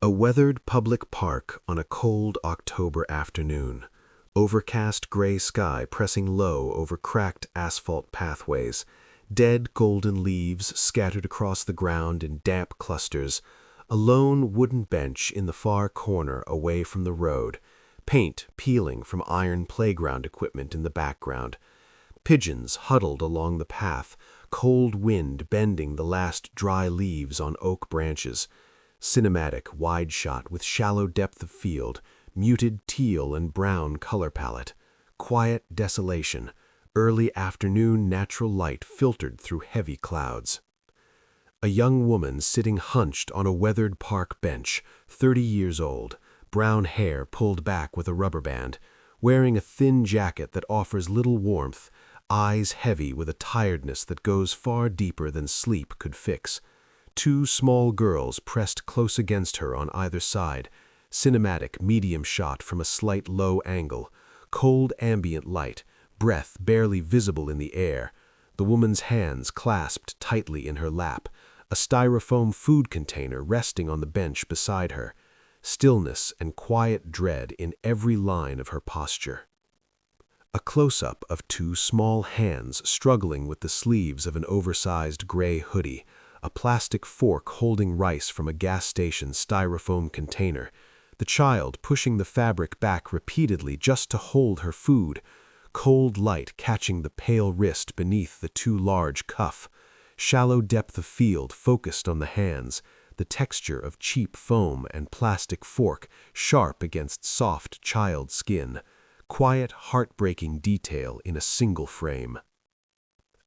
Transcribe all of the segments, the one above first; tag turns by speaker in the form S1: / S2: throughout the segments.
S1: A weathered public park on a cold October afternoon. Overcast gray sky pressing low over cracked asphalt pathways. Dead golden leaves scattered across the ground in damp clusters. A lone wooden bench in the far corner away from the road. Paint peeling from iron playground equipment in the background. Pigeons huddled along the path, cold wind bending the last dry leaves on oak branches. Cinematic wide shot with shallow depth of field, muted teal and brown color palette. Quiet desolation, early afternoon natural light filtered through heavy clouds. A young woman sitting hunched on a weathered park bench, 30 years old, brown hair pulled back with a rubber band, wearing a thin jacket that offers little warmth, eyes heavy with a tiredness that goes far deeper than sleep could fix. Two small girls pressed close against her on either side, cinematic medium shot from a slight low angle, cold ambient light, breath barely visible in the air, the woman's hands clasped tightly in her lap, a styrofoam food container resting on the bench beside her, stillness and quiet dread in every line of her posture. A close-up of two small hands struggling with the sleeves of an oversized gray hoodie, a plastic fork holding rice from a gas station styrofoam container, the child pushing the fabric back repeatedly just to hold her food, cold light catching the pale wrist beneath the too large cuff, shallow depth of field focused on the hands, the texture of cheap foam and plastic fork sharp against soft child skin, quiet heartbreaking detail in a single frame.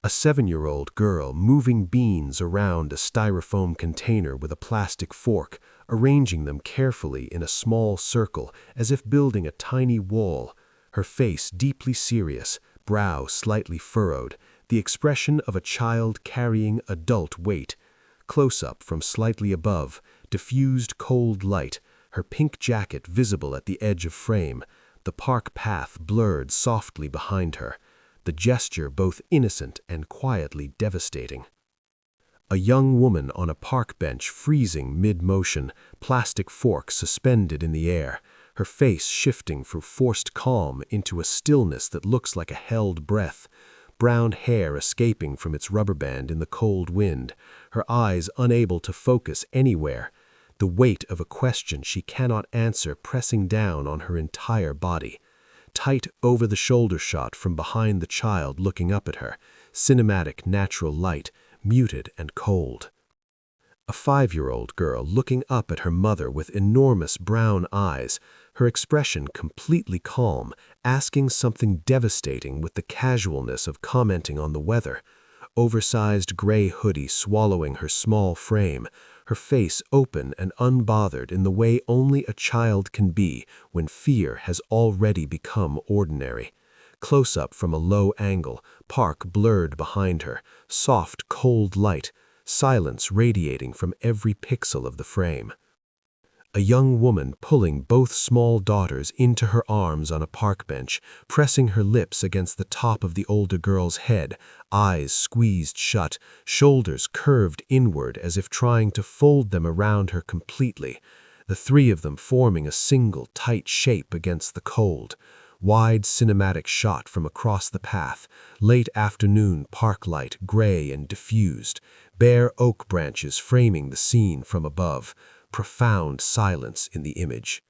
S1: A 7-year-old girl moving beans around a styrofoam container with a plastic fork, arranging them carefully in a small circle as if building a tiny wall, her face deeply serious, brow slightly furrowed, the expression of a child carrying adult weight. Close-up from slightly above, diffused cold light, her pink jacket visible at the edge of frame, the park path blurred softly behind her. The gesture both innocent and quietly devastating. A young woman on a park bench freezing mid-motion, plastic fork suspended in the air, her face shifting from forced calm into a stillness that looks like a held breath, brown hair escaping from its rubber band in the cold wind, her eyes unable to focus anywhere, the weight of a question she cannot answer pressing down on her entire body. Tight over-the-shoulder shot from behind the child looking up at her, cinematic natural light, muted and cold. A 5-year-old girl looking up at her mother with enormous brown eyes, her expression completely calm, asking something devastating with the casualness of commenting on the weather. Oversized gray hoodie swallowing her small frame, her face open and unbothered in the way only a child can be when fear has already become ordinary. Close-up from a low angle, park blurred behind her, soft, cold light, silence radiating from every pixel of the frame. A young woman pulling both small daughters into her arms on a park bench, pressing her lips against the top of the older girl's head, eyes squeezed shut, shoulders curved inward as if trying to fold them around her completely, the three of them forming a single tight shape against the cold. Wide cinematic shot from across the path, late afternoon park light gray and diffused, bare oak branches framing the scene from above, profound silence in the image.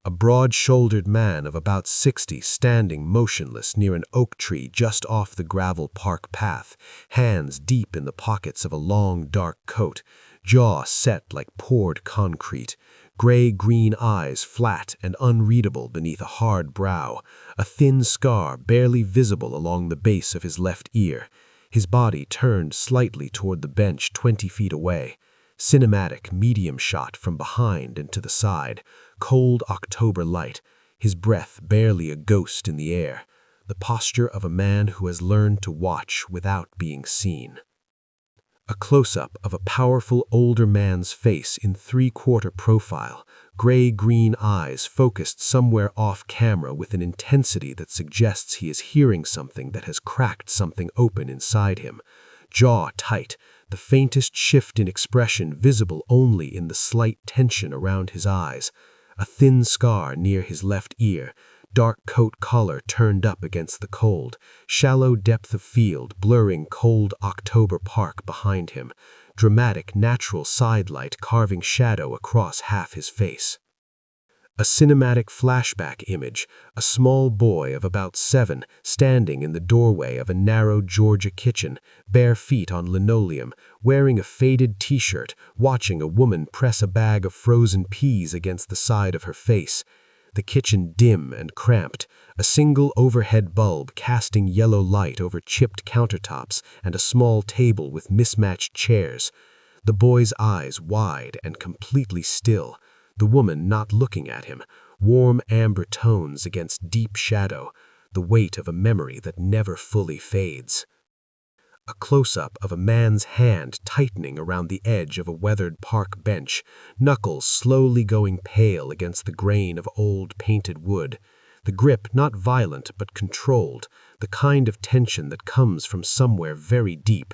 S1: A broad-shouldered man of about 60 standing motionless near an oak tree just off the gravel park path, hands deep in the pockets of a long dark coat, jaw set like poured concrete, gray-green eyes flat and unreadable beneath a hard brow, a thin scar barely visible along the base of his left ear, his body turned slightly toward the bench 20 feet away. Cinematic medium shot from behind and to the side, cold October light, his breath barely a ghost in the air, the posture of a man who has learned to watch without being seen. A close-up of a powerful older man's face in three-quarter profile, gray-green eyes focused somewhere off-camera with an intensity that suggests he is hearing something that has cracked something open inside him, jaw tight, the faintest shift in expression visible only in the slight tension around his eyes, a thin scar near his left ear, dark coat collar turned up against the cold, shallow depth of field blurring cold October park behind him, dramatic natural sidelight carving shadow across half his face. A cinematic flashback image, a small boy of about 7 standing in the doorway of a narrow Georgia kitchen, bare feet on linoleum, wearing a faded t-shirt, watching a woman press a bag of frozen peas against the side of her face. The kitchen dim and cramped, a single overhead bulb casting yellow light over chipped countertops and a small table with mismatched chairs. The boy's eyes wide and completely still, the woman not looking at him, warm amber tones against deep shadow, the weight of a memory that never fully fades. A close-up of a man's hand tightening around the edge of a weathered park bench, knuckles slowly going pale against the grain of old painted wood. The grip not violent but controlled, the kind of tension that comes from somewhere very deep.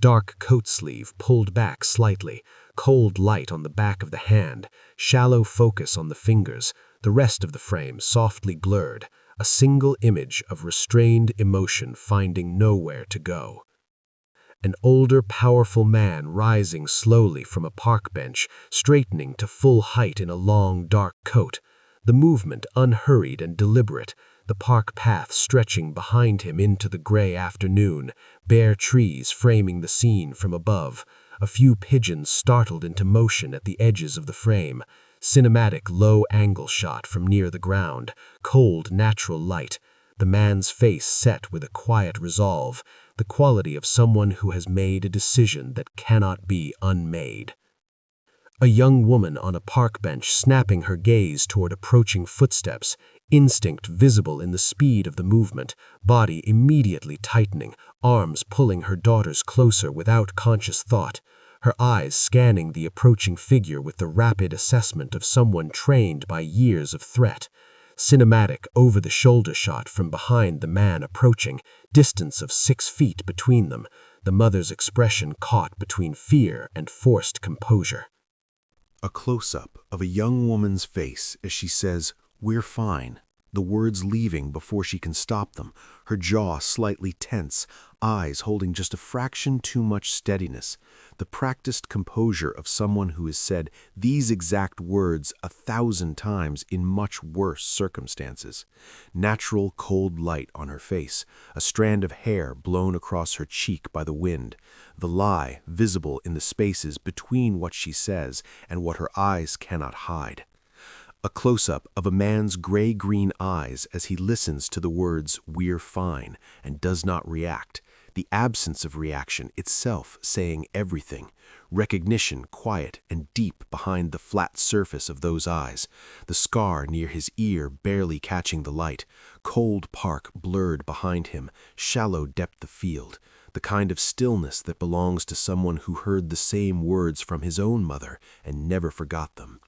S1: Dark coat sleeve pulled back slightly, cold light on the back of the hand, shallow focus on the fingers, the rest of the frame softly blurred, a single image of restrained emotion finding nowhere to go. An older, powerful man rising slowly from a park bench, straightening to full height in a long, dark coat, the movement unhurried and deliberate, the park path stretching behind him into the gray afternoon, bare trees framing the scene from above, a few pigeons startled into motion at the edges of the frame, cinematic low-angle shot from near the ground, cold natural light, the man's face set with a quiet resolve, the quality of someone who has made a decision that cannot be unmade. A young woman on a park bench snapping her gaze toward approaching footsteps, instinct visible in the speed of the movement, body immediately tightening, arms pulling her daughters closer without conscious thought, her eyes scanning the approaching figure with the rapid assessment of someone trained by years of threat. Cinematic over-the-shoulder shot from behind the man approaching, distance of 6 feet between them, the mother's expression caught between fear and forced composure.
S2: A close-up of a young woman's face as she says, "We're fine," the words leaving before she can stop them, her jaw slightly tense, eyes holding just a fraction too much steadiness, the practiced composure of someone who has said these exact words 1,000 times in much worse circumstances. Natural cold light on her face, a strand of hair blown across her cheek by the wind, the lie visible in the spaces between what she says and what her eyes cannot hide. A close-up of a man's gray-green eyes as he listens to the words, "We're fine," and does not react. The absence of reaction itself saying everything. Recognition quiet and deep behind the flat surface of those eyes. The scar near his ear barely catching the light. Cold park blurred behind him. Shallow depth of field. The kind of stillness that belongs to someone who heard the same words from his own mother and never forgot them.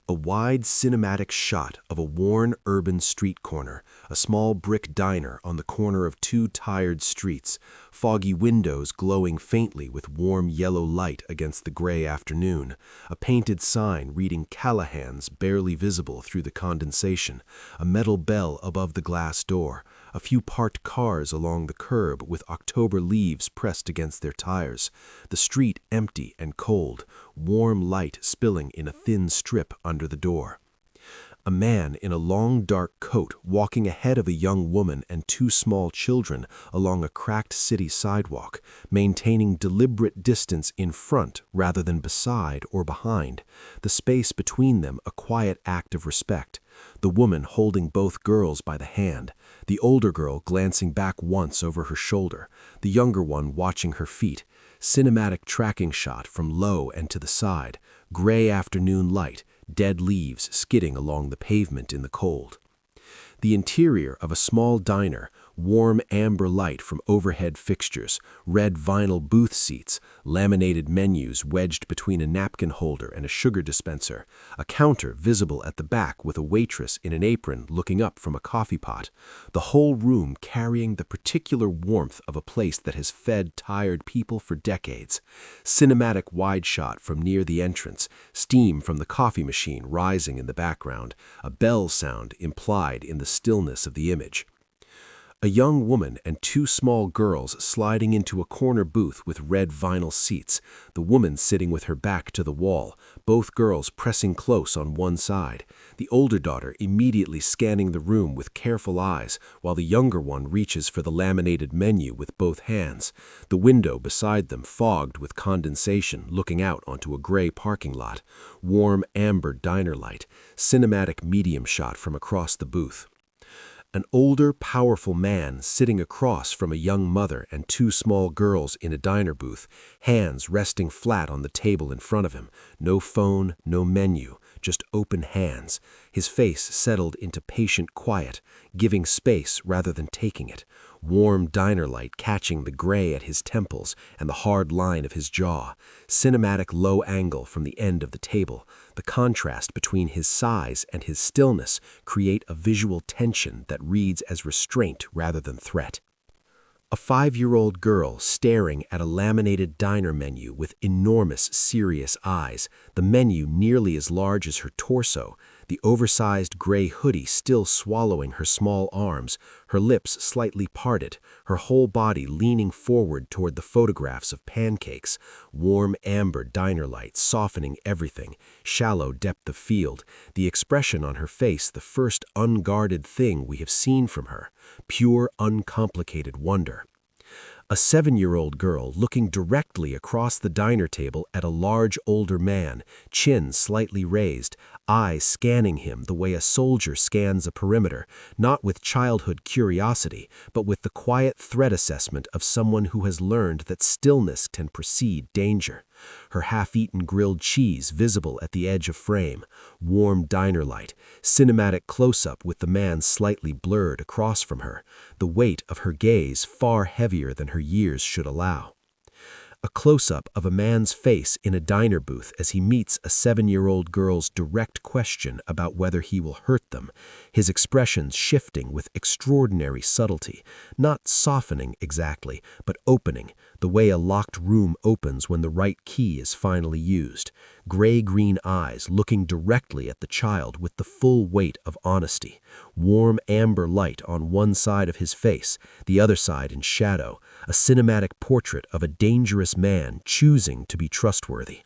S2: A wide cinematic shot of a worn urban street corner, a small brick diner on the corner of 2 tired streets, foggy windows glowing faintly with warm yellow light against the gray afternoon, a painted sign reading Callahan's barely visible through the condensation, a metal bell above the glass door, a few parked cars along the curb with October leaves pressed against their tires, the street empty and cold, warm light spilling in a thin strip under the door. A man in a long dark coat walking ahead of a young woman and 2 small children along a cracked city sidewalk, maintaining deliberate distance in front rather than beside or behind, the space between them a quiet act of respect, the woman holding both girls by the hand, the older girl glancing back once over her shoulder, the younger one watching her feet, cinematic tracking shot from low and to the side, gray afternoon light, dead leaves skidding along the pavement in the cold. The interior of a small diner, warm amber light from overhead fixtures, red vinyl booth seats, laminated menus wedged between a napkin holder and a sugar dispenser, a counter visible at the back with a waitress in an apron looking up from a coffee pot, the whole room carrying the particular warmth of a place that has fed tired people for decades. Cinematic wide shot from near the entrance, steam from the coffee machine rising in the background, a bell sound implied in the stillness of the image. A young woman and two small girls sliding into a corner booth with red vinyl seats, the woman sitting with her back to the wall, both girls pressing close on one side, the older daughter immediately scanning the room with careful eyes while the younger one reaches for the laminated menu with both hands, the window beside them fogged with condensation looking out onto a gray parking lot, warm amber diner light, cinematic medium shot from across the booth. An older, powerful man sitting across from a young mother and two small girls in a diner booth, hands resting flat on the table in front of him, no phone, no menu, just open hands, his face settled into patient quiet, giving space rather than taking it, warm diner light catching the gray at his temples and the hard line of his jaw, cinematic low angle from the end of the table. The contrast between his size and his stillness create a visual tension that reads as restraint rather than threat. A 5-year-old girl staring at a laminated diner menu with enormous, serious eyes, the menu nearly as large as her torso, the oversized gray hoodie still swallowing her small arms, her lips slightly parted, her whole body leaning forward toward the photographs of pancakes, warm amber diner light softening everything, shallow depth of field, the expression on her face the first unguarded thing we have seen from her, pure uncomplicated wonder. A 7-year-old girl looking directly across the diner table at a large older man, chin slightly raised, eyes scanning him the way a soldier scans a perimeter, not with childhood curiosity, but with the quiet threat assessment of someone who has learned that stillness can precede danger. Her half-eaten grilled cheese visible at the edge of frame, warm diner light, cinematic close-up with the man slightly blurred across from her, the weight of her gaze far heavier than her years should allow. A close-up of a man's face in a diner booth as he meets a 7-year-old girl's direct question about whether he will hurt them, his expressions shifting with extraordinary subtlety, not softening exactly, but opening, the way a locked room opens when the right key is finally used, gray-green eyes looking directly at the child with the full weight of honesty, warm amber light on one side of his face, the other side in shadow, a cinematic portrait of a dangerous man choosing to be trustworthy.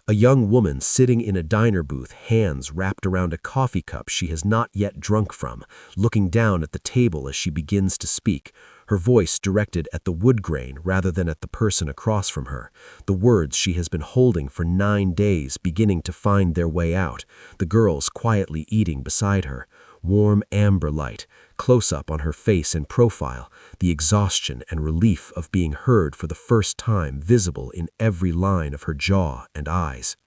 S2: A young woman sitting in a diner booth, hands wrapped around a coffee cup she has not yet drunk from, looking down at the table as she begins to speak, her voice directed at the wood grain rather than at the person across from her, the words she has been holding for 9 days beginning to find their way out, the girls quietly eating beside her, warm amber light, close-up on her face and profile, the exhaustion and relief of being heard for the first time visible in every line of her jaw and eyes.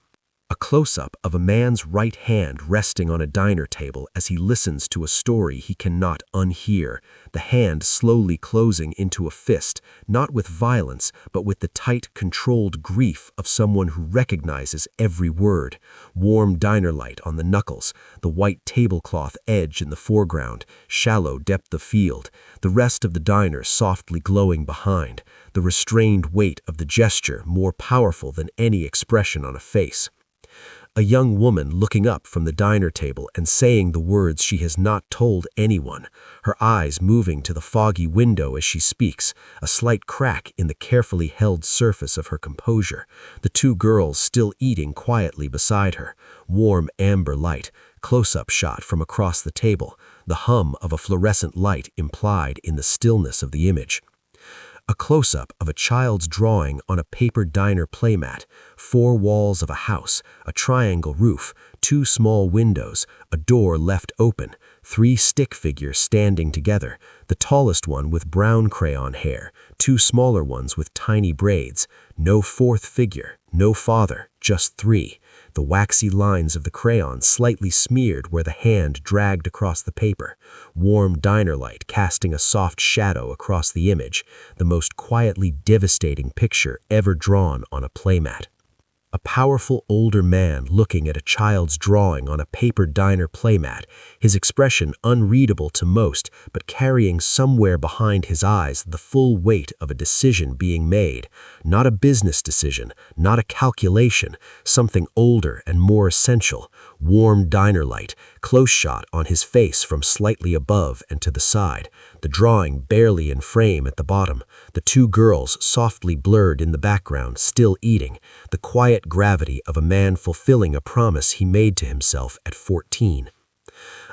S2: A close-up of a man's right hand resting on a diner table as he listens to a story he cannot unhear, the hand slowly closing into a fist, not with violence, but with the tight, controlled grief of someone who recognizes every word, warm diner light on the knuckles, the white tablecloth edge in the foreground, shallow depth of field, the rest of the diner softly glowing behind, the restrained weight of the gesture more powerful than any expression on a face. A young woman looking up from the diner table and saying the words she has not told anyone, her eyes moving to the foggy window as she speaks, a slight crack in the carefully held surface of her composure, the two girls still eating quietly beside her, warm amber light, close-up shot from across the table, the hum of a fluorescent light implied in the stillness of the image. A close-up of a child's drawing on a paper diner playmat, 4 walls of a house, a triangle roof, 2 small windows, a door left open, 3 stick figures standing together, the tallest one with brown crayon hair, 2 smaller ones with tiny braids, no 4th figure, no father, just 3.
S1: the waxy lines of the crayon slightly smeared where the hand dragged across the paper, warm diner light casting a soft shadow across the image, the most quietly devastating picture ever drawn on a playmat. A powerful older man looking at a child's drawing on a paper diner playmat, his expression unreadable to most, but carrying somewhere behind his eyes the full weight of a decision being made, not a business decision, not a calculation, something older and more essential, warm diner light, close shot on his face from slightly above and to the side, the drawing barely in frame at the bottom, the two girls softly blurred in the background, still eating, the quiet gravity of a man fulfilling a promise he made to himself at 14.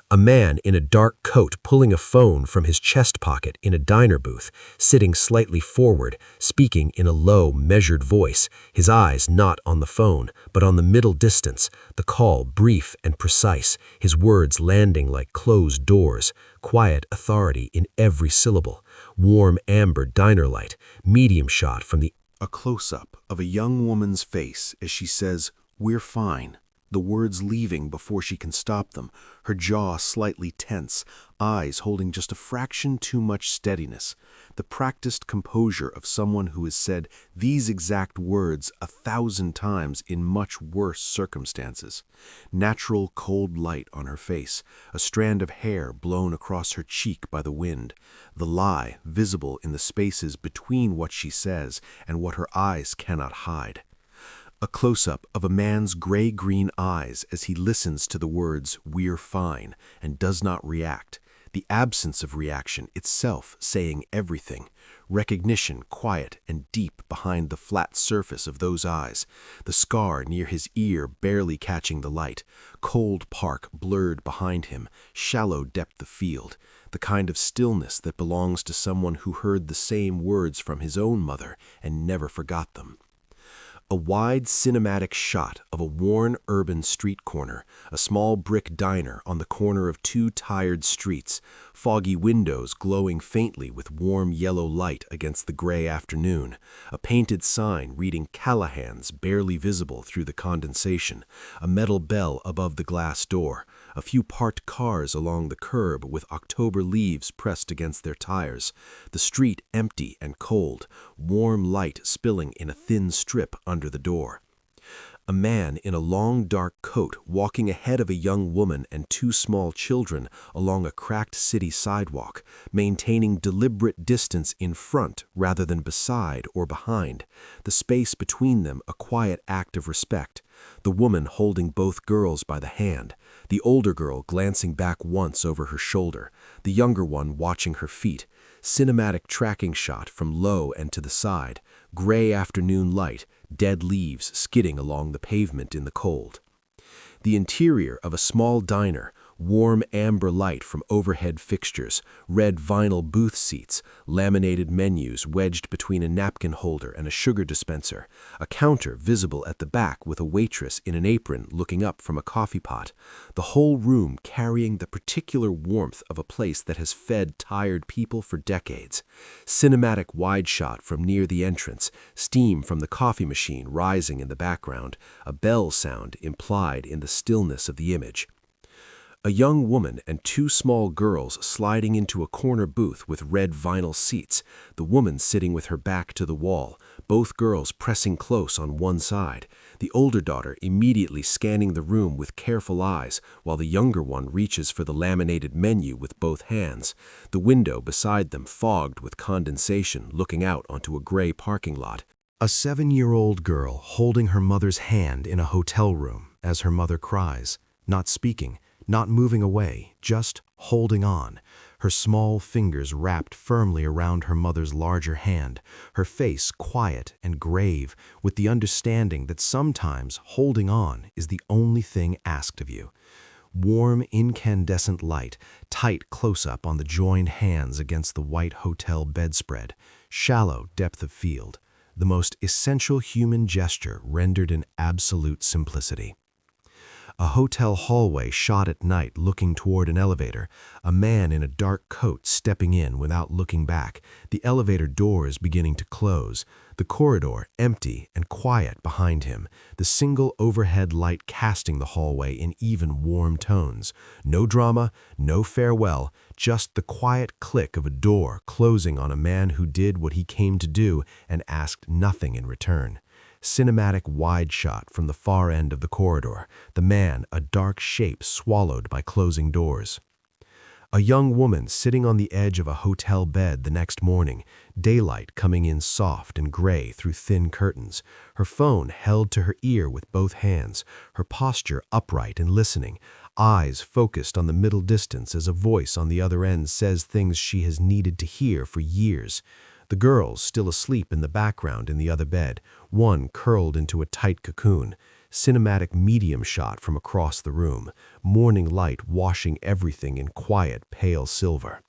S1: A man in a dark coat pulling a phone from his chest pocket in a diner booth, sitting slightly forward, speaking in a low, measured voice, his eyes not on the phone, but on the middle distance, the call brief and precise, his words landing like closed doors, quiet authority in every syllable, warm amber diner light, medium shot from the
S2: A close-up of a young woman's face as she says, "We're fine," the words leaving before she can stop them, her jaw slightly tense, eyes holding just a fraction too much steadiness, the practiced composure of someone who has said these exact words 1,000 times in much worse circumstances. Natural cold light on her face, a strand of hair blown across her cheek by the wind, the lie visible in the spaces between what she says and what her eyes cannot hide. A close-up of a man's gray-green eyes as he listens to the words, "We're fine," and does not react. The absence of reaction itself saying everything. Recognition quiet and deep behind the flat surface of those eyes. The scar near his ear barely catching the light. Cold park blurred behind him. Shallow depth of field. The kind of stillness that belongs to someone who heard the same words from his own mother and never forgot them. A wide cinematic shot of a worn urban street corner, a small brick diner on the corner of two tired streets, foggy windows glowing faintly with warm yellow light against the gray afternoon, a painted sign reading Callahan's barely visible through the condensation, a metal bell above the glass door, a few parked cars along the curb with October leaves pressed against their tires, the street empty and cold, warm light spilling in a thin strip under the door. A man in a long dark coat walking ahead of a young woman and two small children along a cracked city sidewalk, maintaining deliberate distance in front rather than beside or behind, the space between them a quiet act of respect, the woman holding both girls by the hand, the older girl glancing back once over her shoulder, the younger one watching her feet, cinematic tracking shot from low and to the side, gray afternoon light, dead leaves skidding along the pavement in the cold. The interior of a small diner, warm amber light from overhead fixtures, red vinyl booth seats, laminated menus wedged between a napkin holder and a sugar dispenser, a counter visible at the back with a waitress in an apron looking up from a coffee pot, the whole room carrying the particular warmth of a place that has fed tired people for decades. Cinematic wide shot from near the entrance, steam from the coffee machine rising in the background, a bell sound implied in the stillness of the image. A young woman and two small girls sliding into a corner booth with red vinyl seats, the woman sitting with her back to the wall, both girls pressing close on one side, the older daughter immediately scanning the room with careful eyes while the younger one reaches for the laminated menu with both hands, the window beside them fogged with condensation looking out onto a gray parking lot. A 7-year-old girl holding her mother's hand in a hotel room as her mother cries, not speaking, not moving away, just holding on, her small fingers wrapped firmly around her mother's larger hand, her face quiet and grave, with the understanding that sometimes holding on is the only thing asked of you. Warm, incandescent light, tight close-up on the joined hands against the white hotel bedspread, shallow depth of field, the most essential human gesture rendered in absolute simplicity.
S1: A hotel hallway shot at night looking toward an elevator, a man in a dark coat stepping in without looking back, the elevator doors beginning to close, the corridor empty and quiet behind him, the single overhead light casting the hallway in even warm tones. No drama, no farewell, just the quiet click of a door closing on a man who did what he came to do and asked nothing in return. Cinematic wide shot from the far end of the corridor, the man a dark shape swallowed by closing doors. A young woman sitting on the edge of a hotel bed the next morning, daylight coming in soft and gray through thin curtains, her phone held to her ear with both hands, her posture upright and listening, eyes focused on the middle distance as a voice on the other end says things she has needed to hear for years. The girls still asleep in the background in the other bed, one curled into a tight cocoon. Cinematic medium shot from across the room, morning light washing everything in quiet, pale silver.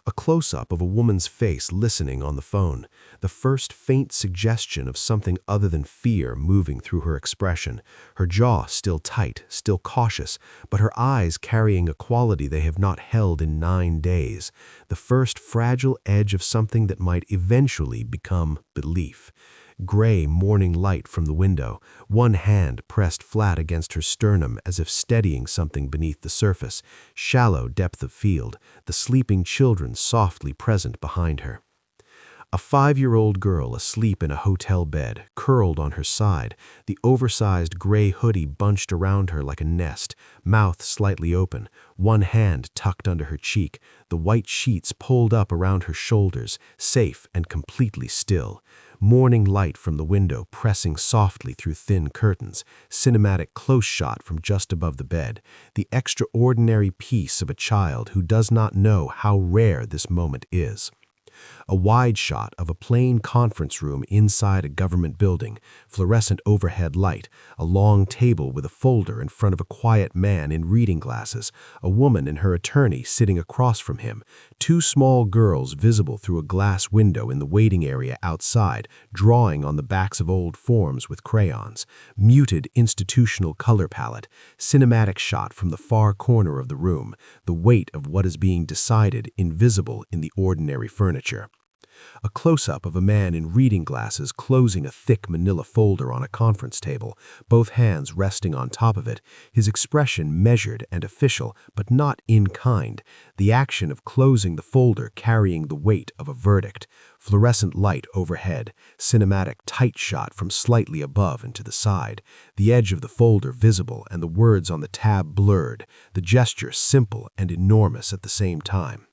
S1: A close-up of a woman's face listening on the phone, the first faint suggestion of something other than fear moving through her expression, her jaw still tight, still cautious, but her eyes carrying a quality they have not held in 9 days, the first fragile edge of something that might eventually become belief. Gray morning light from the window, one hand pressed flat against her sternum as if steadying something beneath the surface, shallow depth of field, the sleeping children softly present behind her. A 5-year-old girl asleep in a hotel bed, curled on her side, the oversized gray hoodie bunched around her like a nest, mouth slightly open, one hand tucked under her cheek, the white sheets pulled up around her shoulders, safe and completely still. Morning light from the window pressing softly through thin curtains, cinematic close shot from just above the bed, the extraordinary peace of a child who does not know how rare this moment is. A wide shot of a plain conference room inside a government building, fluorescent overhead light, a long table with a folder in front of a quiet man in reading glasses, a woman and her attorney sitting across from him, 2 small girls visible through a glass window in the waiting area outside, drawing on the backs of old forms with crayons, muted institutional color palette, cinematic shot from the far corner of the room, the weight of what is being decided invisible in the ordinary furniture. A close-up of a man in reading glasses closing a thick manila folder on a conference table, both hands resting on top of it, his expression measured and official, but not in kind, the action of closing the folder carrying the weight of a verdict, fluorescent light overhead, cinematic tight shot from slightly above and to the side, the edge of the folder visible and the words on the tab blurred, the gesture simple and enormous at the same time.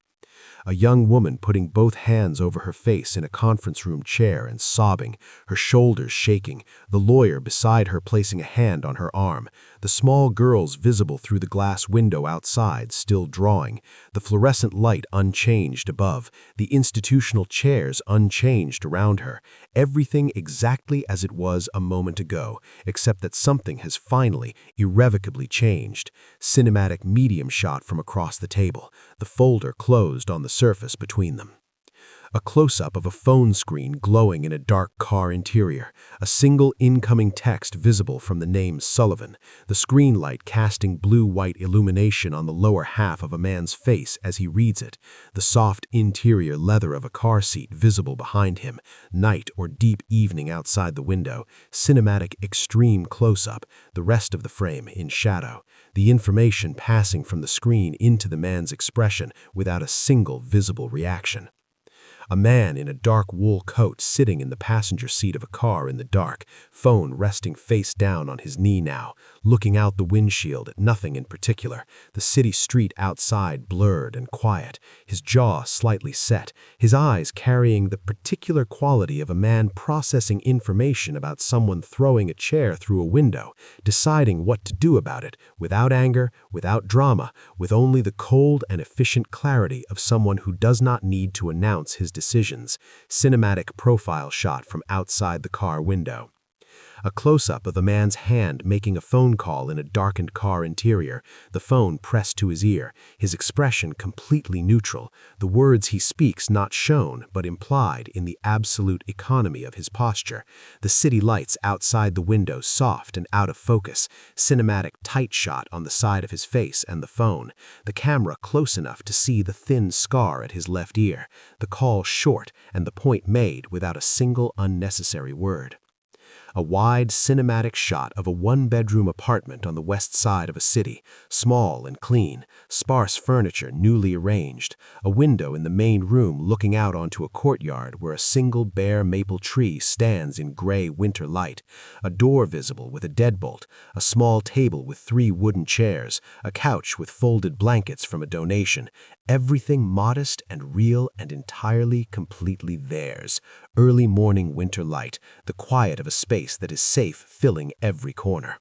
S1: A young woman putting both hands over her face in a conference room chair and sobbing, her shoulders shaking, the lawyer beside her placing a hand on her arm, the small girls visible through the glass window outside still drawing, the fluorescent light unchanged above, the institutional chairs unchanged around her, everything exactly as it was a moment ago, except that something has finally, irrevocably changed. Cinematic medium shot from across the table, the folder closed on the surface between them. A close-up of a phone screen glowing in a dark car interior, a single incoming text visible from the name Sullivan, the screen light casting blue-white illumination on the lower half of a man's face as he reads it, the soft interior leather of a car seat visible behind him, night or deep evening outside the window, cinematic extreme close-up, the rest of the frame in shadow, the information passing from the screen into the man's expression without a single visible reaction. A man in a dark wool coat sitting in the passenger seat of a car in the dark, phone resting face down on his knee now, looking out the windshield at nothing in particular, the city street outside blurred and quiet, his jaw slightly set, his eyes carrying the particular quality of a man processing information about someone throwing a chair through a window, deciding what to do about it, without anger, without drama, with only the cold and efficient clarity of someone who does not need to announce his decisions, cinematic profile shot from outside the car window. A close-up of a man's hand making a phone call in a darkened car interior, the phone pressed to his ear, his expression completely neutral, the words he speaks not shown but implied in the absolute economy of his posture, the city lights outside the window soft and out of focus, cinematic tight shot on the side of his face and the phone, the camera close enough to see the thin scar at his left ear, the call short and the point made without a single unnecessary word. A wide cinematic shot of a one-bedroom apartment on the west side of a city, small and clean, sparse furniture newly arranged, a window in the main room looking out onto a courtyard where a single bare maple tree stands in gray winter light, a door visible with a deadbolt, a small table with 3 wooden chairs, a couch with folded blankets from a donation, everything modest and real and entirely, completely theirs. Early morning winter light, the quiet of a space that is safe filling every corner.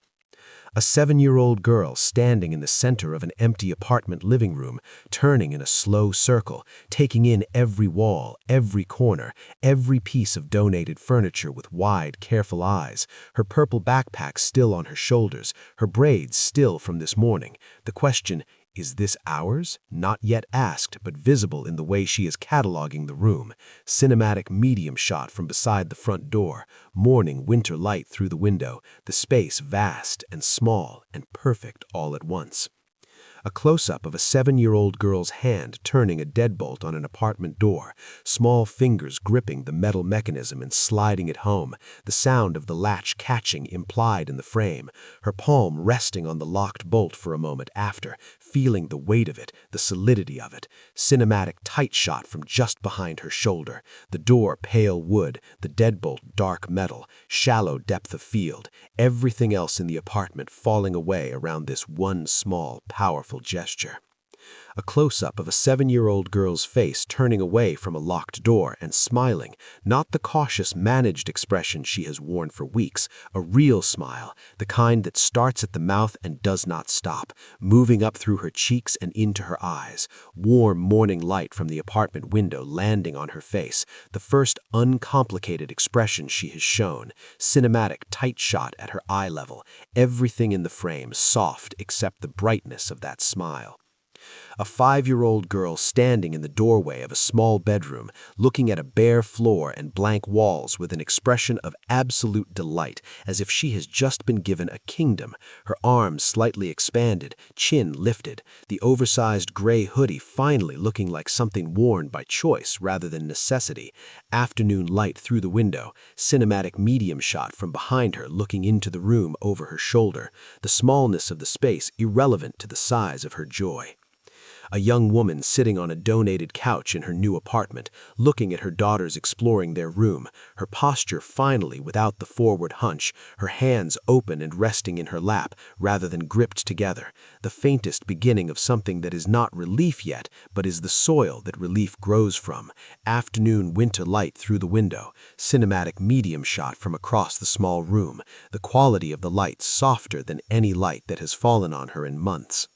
S1: A 7-year-old girl standing in the center of an empty apartment living room, turning in a slow circle, taking in every wall, every corner, every piece of donated furniture with wide, careful eyes, her purple backpack still on her shoulders, her braids still from this morning. The question, is this ours? Not yet asked, but visible in the way she is cataloging the room. Cinematic medium shot from beside the front door, morning winter light through the window, the space vast and small and perfect all at once. A close-up of a 7-year-old girl's hand turning a deadbolt on an apartment door, small fingers gripping the metal mechanism and sliding it home, the sound of the latch catching implied in the frame, her palm resting on the locked bolt for a moment after, feeling the weight of it, the solidity of it, cinematic tight shot from just behind her shoulder, the door pale wood, the deadbolt dark metal, shallow depth of field, everything else in the apartment falling away around this one small, powerful gesture. A close-up of a 7-year-old girl's face turning away from a locked door and smiling, not the cautious, managed expression she has worn for weeks, a real smile, the kind that starts at the mouth and does not stop, moving up through her cheeks and into her eyes, warm morning light from the apartment window landing on her face, the first uncomplicated expression she has shown, cinematic tight shot at her eye level, everything in the frame soft except the brightness of that smile. A 5-year-old girl standing in the doorway of a small bedroom, looking at a bare floor and blank walls with an expression of absolute delight, as if she has just been given a kingdom, her arms slightly expanded, chin lifted, the oversized gray hoodie finally looking like something worn by choice rather than necessity, afternoon light through the window, cinematic medium shot from behind her looking into the room over her shoulder, the smallness of the space irrelevant to the size of her joy. A young woman sitting on a donated couch in her new apartment, looking at her daughters exploring their room, her posture finally without the forward hunch, her hands open and resting in her lap rather than gripped together, the faintest beginning of something that is not relief yet, but is the soil that relief grows from, afternoon winter light through the window, cinematic medium shot from across the small room, the quality of the light softer than any light that has fallen on her in months.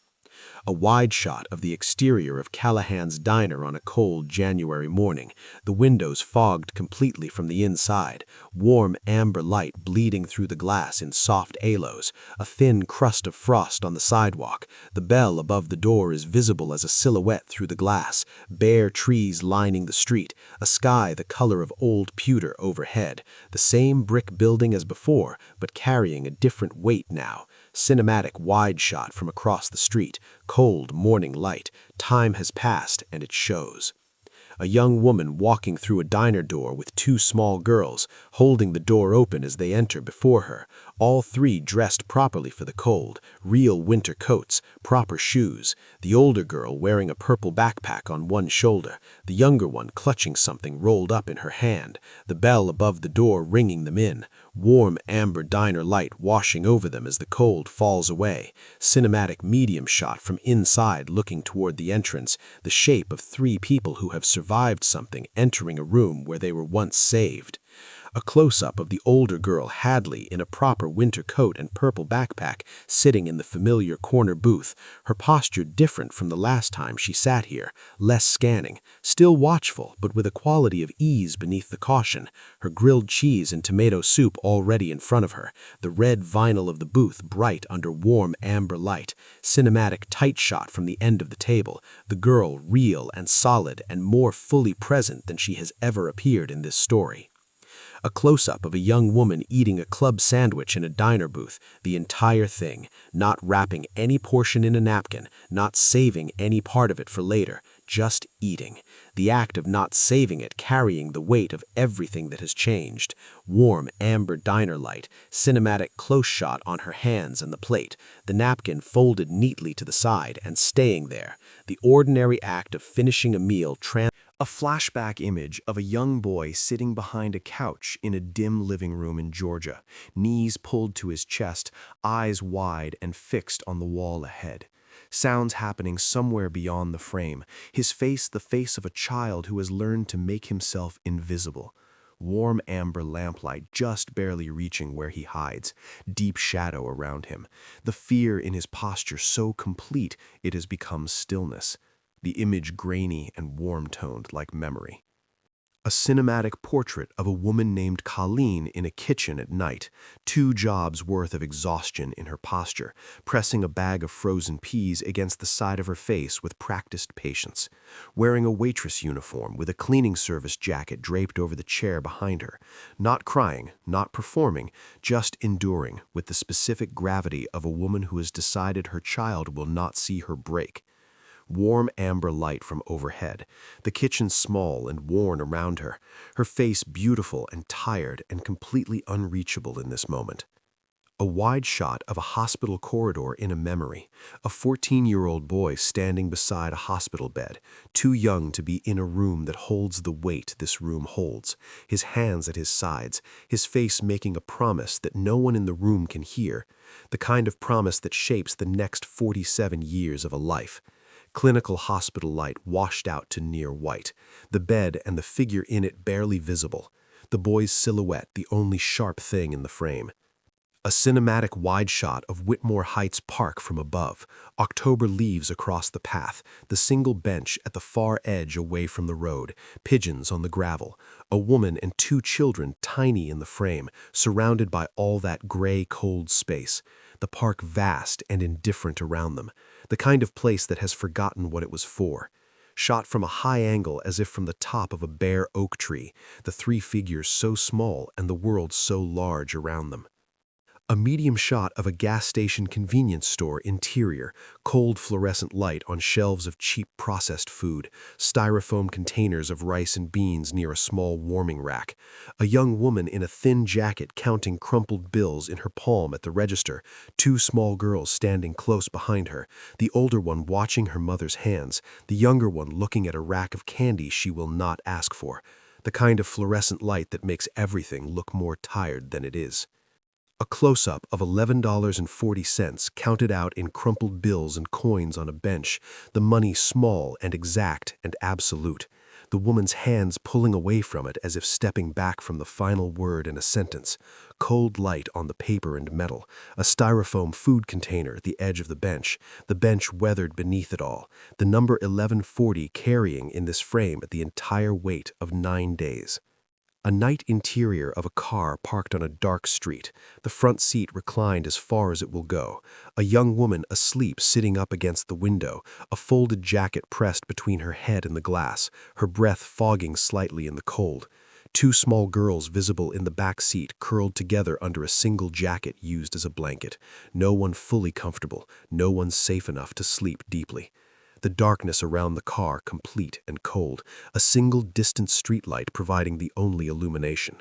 S1: A wide shot of the exterior of Callahan's diner on a cold January morning, the windows fogged completely from the inside, warm amber light bleeding through the glass in soft halos, a thin crust of frost on the sidewalk, the bell above the door is visible as a silhouette through the glass, bare trees lining the street, a sky the color of old pewter overhead, the same brick building as before, but carrying a different weight now, cinematic wide shot from across the street, cold morning light, time has passed and it shows. A young woman walking through a diner door with 2 small girls, holding the door open as they enter before her, all 3 dressed properly for the cold, real winter coats, proper shoes, the older girl wearing a purple backpack on one shoulder, the younger one clutching something rolled up in her hand, the bell above the door ringing them in, warm amber diner light washing over them as the cold falls away, cinematic medium shot from inside looking toward the entrance, the shape of 3 people who have survived something entering a room where they were once saved.
S2: A close-up of the older girl Hadley in a proper winter coat and purple backpack sitting in the familiar corner booth, her posture different from the last time she sat here, less scanning, still watchful but with a quality of ease beneath the caution, her grilled cheese and tomato soup already in front of her, the red vinyl of the booth bright under warm amber light, cinematic tight shot from the end of the table, the girl real and solid and more fully present than she has ever appeared in this story. A close-up of a young woman eating a club sandwich in a diner booth, the entire thing, not wrapping any portion in a napkin, not saving any part of it for later, just eating. The act of not saving it carrying the weight of everything that has changed. Warm amber diner light, cinematic close shot on her hands and the plate, the napkin folded neatly to the side and staying there. The ordinary act of finishing a meal a flashback image of a young boy sitting behind a couch in a dim living room in Georgia, knees pulled to his chest, eyes wide and fixed on the wall ahead. Sounds happening somewhere beyond the frame, his face the face of a child who has learned to make himself invisible. Warm amber lamplight just barely reaching where he hides, deep shadow around him. The fear in his posture so complete it has become stillness. The image grainy and warm-toned like memory. A cinematic portrait of a woman named Colleen in a kitchen at night, 2 jobs worth of exhaustion in her posture, pressing a bag of frozen peas against the side of her face with practiced patience, wearing a waitress uniform with a cleaning service jacket draped over the chair behind her, not crying, not performing, just enduring with the specific gravity of a woman who has decided her child will not see her break. Warm amber light from overhead, the kitchen small and worn around her, her face beautiful and tired and completely unreachable in this moment. A wide shot of a hospital corridor in a memory, a 14-year-old boy standing beside a hospital bed, too young to be in a room that holds the weight this room holds, his hands at his sides, his face making a promise that no one in the room can hear, the kind of promise that shapes the next 47 years of a life. Clinical hospital light washed out to near white, the bed and the figure in it barely visible, the boy's silhouette the only sharp thing in the frame. A cinematic wide shot of Whitmore Heights Park from above, October leaves across the path, the single bench at the far edge away from the road, pigeons on the gravel, a woman and 2 children tiny in the frame, surrounded by all that gray, cold space, the park vast and indifferent around them, the kind of place that has forgotten what it was for. Shot from a high angle as if from the top of a bare oak tree, the 3 figures so small and the world so large around them. A medium shot of a gas station convenience store interior, cold fluorescent light on shelves of cheap processed food, styrofoam containers of rice and beans near a small warming rack, a young woman in a thin jacket counting crumpled bills in her palm at the register, 2 small girls standing close behind her, the older one watching her mother's hands, the younger one looking at a rack of candy she will not ask for, the kind of fluorescent light that makes everything look more tired than it is. A close-up of $11.40 counted out in crumpled bills and coins on a bench, the money small and exact and absolute, the woman's hands pulling away from it as if stepping back from the final word in a sentence, cold light on the paper and metal, a styrofoam food container at the edge of the bench weathered beneath it all, the number 1140 carrying in this frame the entire weight of 9 days. A night interior of a car parked on a dark street, the front seat reclined as far as it will go, a young woman asleep sitting up against the window, a folded jacket pressed between her head and the glass, her breath fogging slightly in the cold, 2 small girls visible in the back seat curled together under a single jacket used as a blanket, no one fully comfortable, no one safe enough to sleep deeply. The darkness around the car complete and cold, a single distant streetlight providing the only illumination.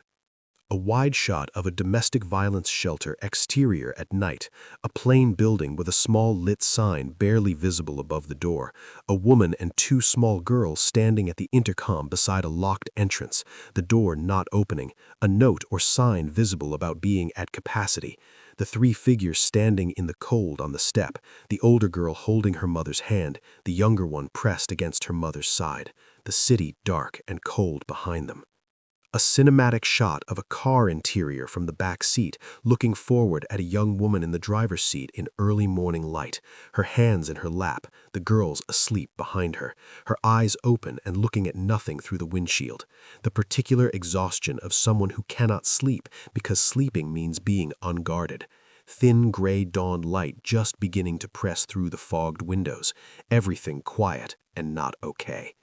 S2: A wide shot of a domestic violence shelter exterior at night, a plain building with a small lit sign barely visible above the door, a woman and 2 small girls standing at the intercom beside a locked entrance, the door not opening, a note or sign visible about being at capacity, the 3 figures standing in the cold on the step, the older girl holding her mother's hand, the younger one pressed against her mother's side, the city dark and cold behind them.
S1: A cinematic shot of a car interior from the back seat, looking forward at a young woman in the driver's seat in early morning light, her hands in her lap, the girls asleep behind her, her eyes open and looking at nothing through the windshield. The particular exhaustion of someone who cannot sleep because sleeping means being unguarded. Thin gray dawn light just beginning to press through the fogged windows, everything quiet and not okay.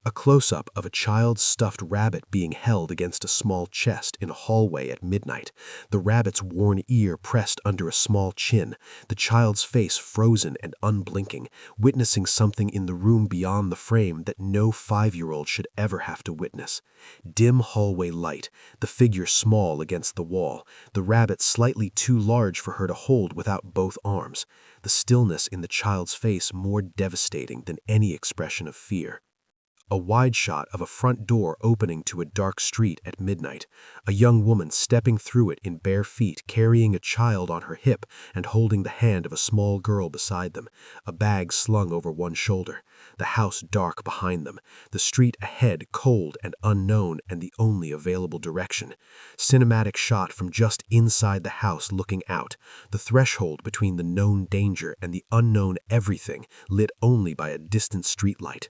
S1: A close-up of a child's stuffed rabbit being held against a small chest in a hallway at midnight, the rabbit's worn ear pressed under a small chin, the child's face frozen and unblinking, witnessing something in the room beyond the frame that no 5-year-old should ever have to witness. Dim hallway light, the figure small against the wall, the rabbit slightly too large for her to hold without both arms, the stillness in the child's face more devastating than any expression of fear. A wide shot of a front door opening to a dark street at midnight, a young woman stepping through it in bare feet carrying a child on her hip and holding the hand of a small girl beside them, a bag slung over one shoulder, the house dark behind them, the street ahead cold and unknown and the only available direction. Cinematic shot from just inside the house looking out, the threshold between the known danger and the unknown everything lit only by a distant streetlight.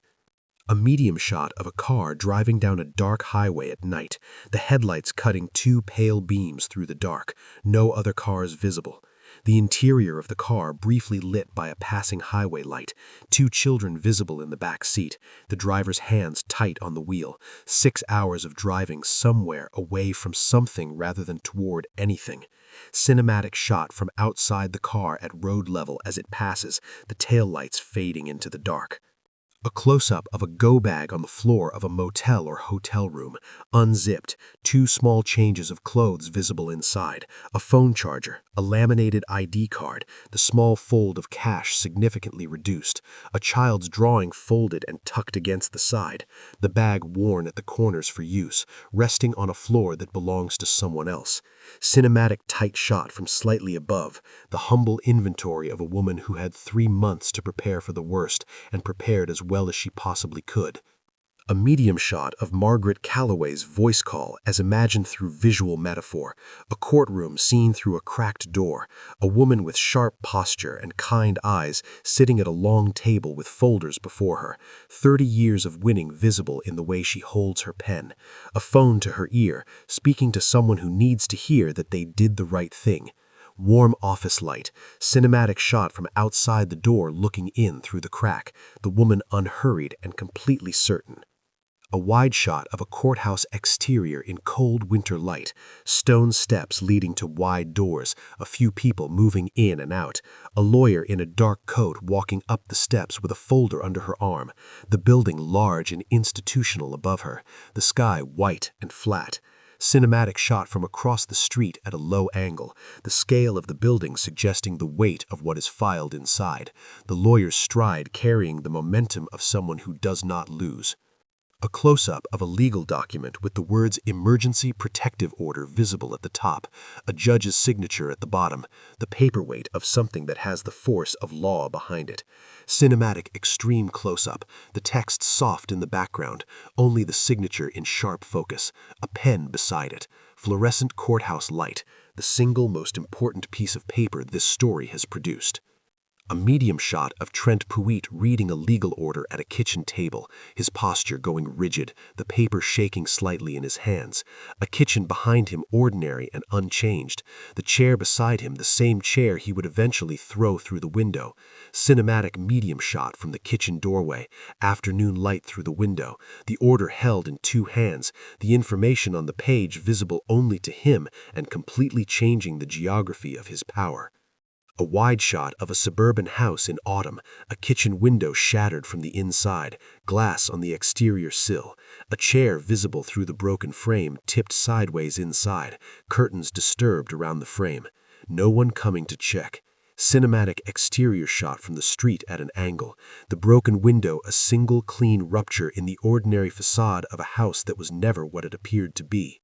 S1: A medium shot of a car driving down a dark highway at night, the headlights cutting two pale beams through the dark, no other cars visible. The interior of the car briefly lit by a passing highway light, two children visible in the back seat, the driver's hands tight on the wheel, 6 hours of driving somewhere away from something rather than toward anything. Cinematic shot from outside the car at road level as it passes, the taillights fading into the dark. A close-up of a go bag on the floor of a motel or hotel room, unzipped, two small changes of clothes visible inside, a phone charger, a laminated ID card, the small fold of cash significantly reduced, a child's drawing folded and tucked against the side, the bag worn at the corners for use, resting on a floor that belongs to someone else. Cinematic tight shot from slightly above, the humble inventory of a woman who had 3 months to prepare for the worst and prepared as well as she possibly could. A medium shot of Margaret Calloway's voice call as imagined through visual metaphor, a courtroom seen through a cracked door, a woman with sharp posture and kind eyes sitting at a long table with folders before her, 30 years of winning visible in the way she holds her pen, a phone to her ear, speaking to someone who needs to hear that they did the right thing. Warm office light, cinematic shot from outside the door looking in through the crack, the woman unhurried and completely certain. A wide shot of a courthouse exterior in cold winter light, stone steps leading to wide doors, a few people moving in and out, a lawyer in a dark coat walking up the steps with a folder under her arm, the building large and institutional above her, the sky white and flat. Cinematic shot from across the street at a low angle, the scale of the building suggesting the weight of what is filed inside, the lawyer's stride carrying the momentum of someone who does not lose. A close-up of a legal document with the words Emergency Protective Order visible at the top, a judge's signature at the bottom, the paperweight of something that has the force of law behind it. Cinematic extreme close-up, the text soft in the background, only the signature in sharp focus, a pen beside it, fluorescent courthouse light, the single most important piece of paper this story has produced. A medium shot of Trent Puitt reading a legal order at a kitchen table, his posture going rigid, the paper shaking slightly in his hands. A kitchen behind him ordinary and unchanged, the chair beside him the same chair he would eventually throw through the window. Cinematic medium shot from the kitchen doorway, afternoon light through the window, the order held in 2 hands, the information on the page visible only to him and completely changing the geography of his power. A wide shot of a suburban house in autumn, a kitchen window shattered from the inside, glass on the exterior sill, a chair visible through the broken frame tipped sideways inside, curtains disturbed around the frame. No one coming to check. Cinematic exterior shot from the street at an angle, the broken window a single clean rupture in the ordinary facade of a house that was never what it appeared to be.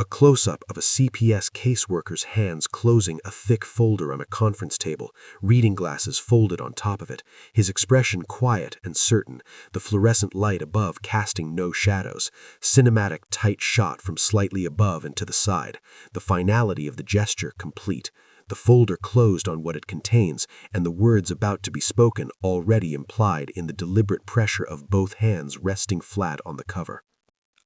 S1: A close-up of a CPS caseworker's hands closing a thick folder on a conference table, reading glasses folded on top of it, his expression quiet and certain, the fluorescent light above casting no shadows, cinematic tight shot from slightly above and to the side, the finality of the gesture complete, the folder closed on what it contains, and the words about to be spoken already implied in the deliberate pressure of both hands resting flat on the cover.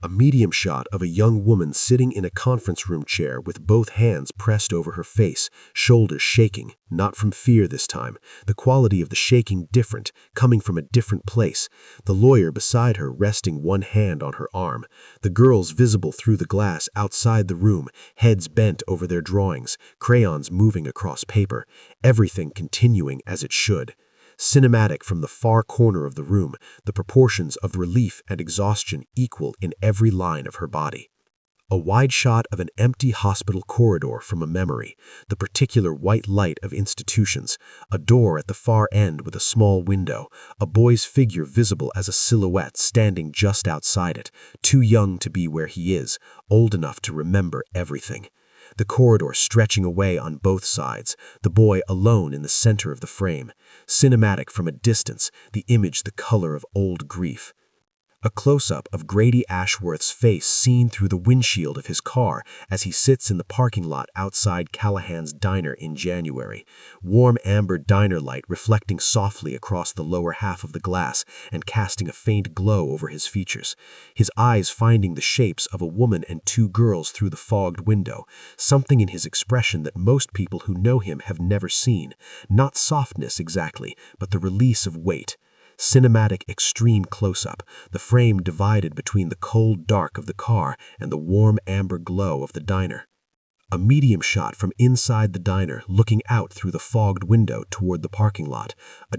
S1: A medium shot of a young woman sitting in a conference room chair with both hands pressed over her face, shoulders shaking, not from fear this time, the quality of the shaking different, coming from a different place, the lawyer beside her resting one hand on her arm, the girls visible through the glass outside the room, heads bent over their drawings, crayons moving across paper, everything continuing as it should. Cinematic from the far corner of the room, the proportions of relief and exhaustion equal in every line of her body. A wide shot of an empty hospital corridor from a memory, the particular white light of institutions, a door at the far end with a small window, a boy's figure visible as a silhouette standing just outside it, too young to be where he is, old enough to remember everything. The corridor stretching away on both sides, the boy alone in the center of the frame, cinematic from a distance, the image the color of old grief. A close-up of Grady Ashworth's face seen through the windshield of his car as he sits in the parking lot outside Callahan's diner in January. Warm amber diner light reflecting softly across the lower half of the glass and casting a faint glow over his features. His eyes finding the shapes of a woman and two girls through the fogged window, something in his expression that most people who know him have never seen. Not softness exactly, but the release of weight. Cinematic extreme close-up, the frame divided between the cold dark of the car and the warm amber glow of the diner. A medium shot from inside the diner looking out through the fogged window toward the parking lot, a